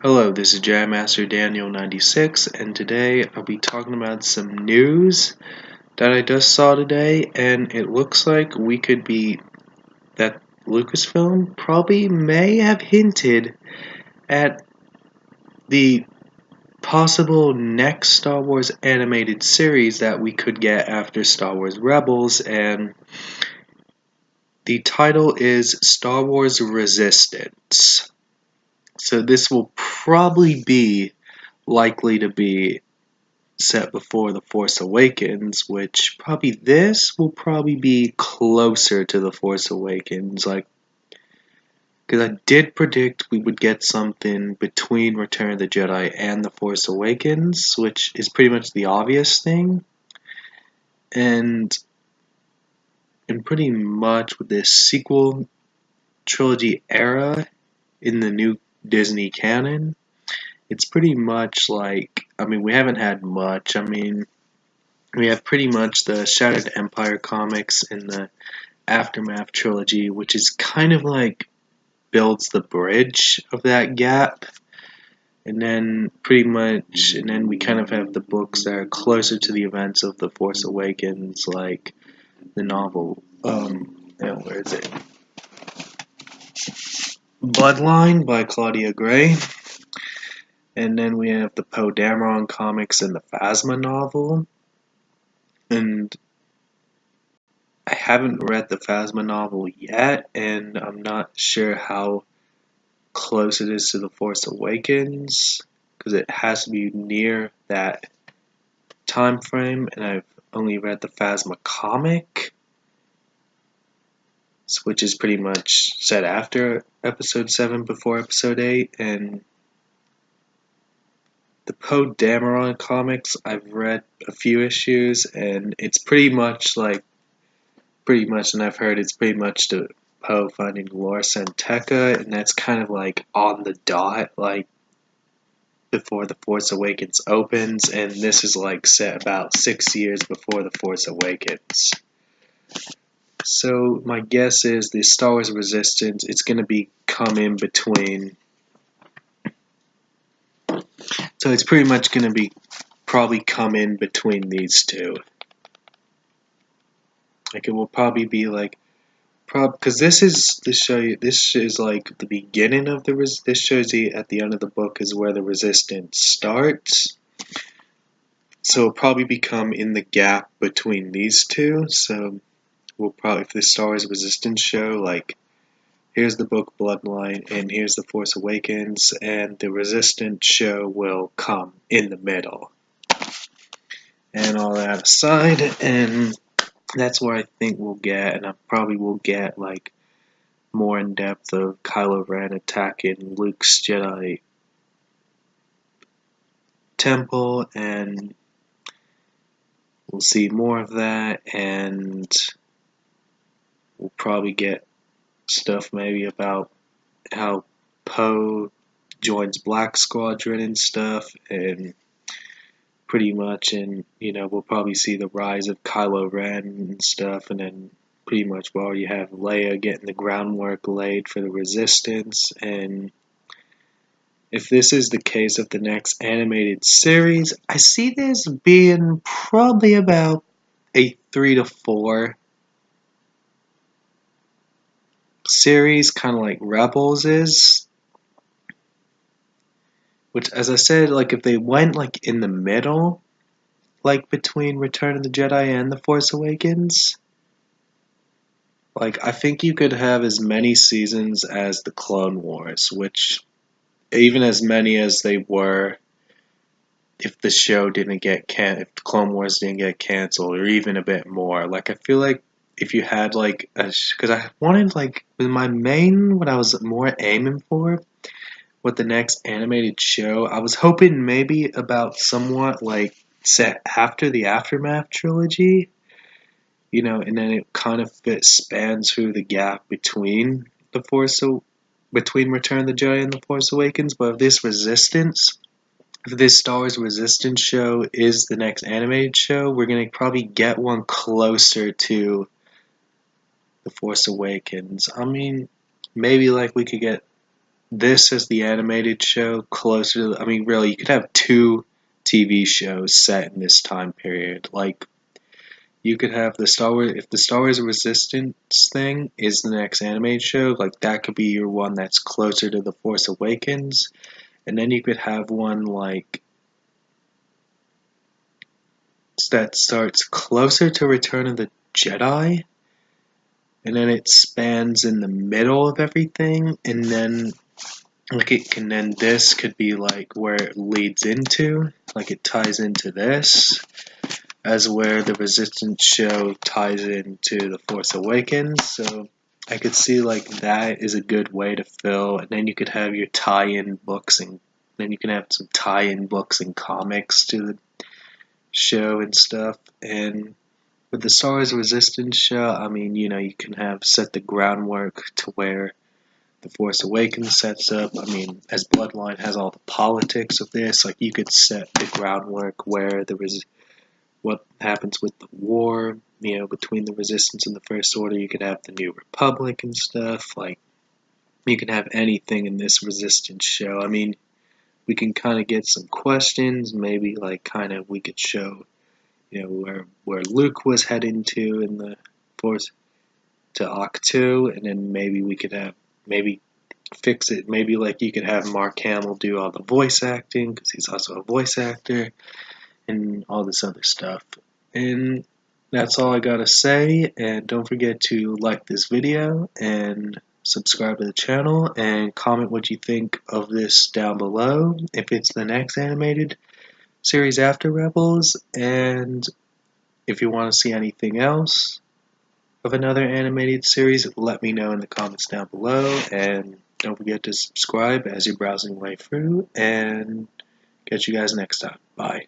Hello, this is Jam Master Daniel 96, and today I'll be talking about some news that I just saw today, and it looks like that Lucasfilm probably may have hinted at the possible next Star Wars animated series that we could get after Star Wars Rebels, and the title is Star Wars Resistance. So this will probably be likely to be set before The Force Awakens, which this will probably be closer to The Force Awakens, because I did predict we would get something between Return of the Jedi and The Force Awakens, which is pretty much the obvious thing, and pretty much with this sequel trilogy era in the new Disney canon, it's pretty much we haven't had much. We have pretty much the Shattered Empire comics in the Aftermath trilogy, which is kind of builds the bridge of that gap. And then we kind of have the books that are closer to the events of The Force Awakens, like the novel, where is it? Bloodline by Claudia Gray. And then we have the Poe Dameron comics and the Phasma novel. And I haven't read the Phasma novel yet, and I'm not sure how close it is to The Force Awakens, because it has to be near that time frame, and I've only read the Phasma comic, which is pretty much set after Episode 7, before Episode 8, and the Poe Dameron comics, I've read a few issues, and it's pretty much, and I've heard it's pretty much the Poe finding Lor San Tekka, and that's kind of on the dot, before The Force Awakens opens, and this is set about 6 years before The Force Awakens. So my guess is the Star Wars Resistance, it's going to be come in between. So it's pretty much going to be probably come in between these two. It will probably be because this is the beginning of this shows you at the end of the book is where the Resistance starts. So it'll probably become in the gap between these two. So we'll probably, for the Star Wars Resistance show, here's the book Bloodline and here's the Force Awakens, and the Resistance show will come in the middle. And all that aside, and that's where I think we'll get, and I probably will get more in depth of Kylo Ren attacking Luke's Jedi temple, and we'll see more of that, and we'll probably get stuff maybe about how Poe joins Black Squadron and stuff, and pretty much, and we'll probably see the rise of Kylo Ren and stuff, and then pretty much we'll already have Leia getting the groundwork laid for the Resistance. And if this is the case of the next animated series, I see this being probably about a 3 to 4 series, kind of like Rebels is. Which, as I said, if they went in the middle, between Return of the Jedi and The Force Awakens, I think you could have as many seasons as the Clone Wars, which even as many as they were if the show didn't get if the Clone Wars didn't get canceled, or even a bit more. I feel if you had because I wanted what I was more aiming for with the next animated show, I was hoping maybe about somewhat set after the Aftermath trilogy, and then it kind of spans through the gap between between Return of the Jedi and The Force Awakens. But if this Star Wars Resistance show is the next animated show, we're gonna probably get one closer to The Force Awakens. Maybe we could get this is the animated show closer to, I mean, really, you could have two TV shows set in this time period. Like, you could have the Star Wars, if the Star Wars Resistance thing is the next animated show, like, that could be your one that's closer to The Force Awakens. And then you could have one, like, that starts closer to Return of the Jedi, and then it spans in the middle of everything, and then like it can then this could be like where it leads into, like it ties into this, as where the Resistance show ties into the Force Awakens. So I could see like that is a good way to fill, and then you could have your tie-in books, and then you can have some tie-in books and comics to the show and stuff. And with the Star Wars Resistance show, I mean, you can have set the groundwork to where the Force Awakens sets up. I mean, as Bloodline has all the politics of this, like you could set the groundwork where what happens with the war, between the Resistance and the First Order. You could have the New Republic and stuff. Like you can have anything in this Resistance show. I mean, we can kind of get some questions. Maybe like kind of we could show, where Luke was heading to in the Force to Ahch-To, and then maybe we could have maybe fix it. Maybe like you could have Mark Hamill do all the voice acting because he's also a voice actor and all this other stuff. And that's all I gotta say. And don't forget to like this video and subscribe to the channel and comment what you think of this down below if it's the next animated series after Rebels, and if you want to see anything else of another animated series, let me know in the comments down below, and don't forget to subscribe as you're browsing your way through, and catch you guys next time. Bye.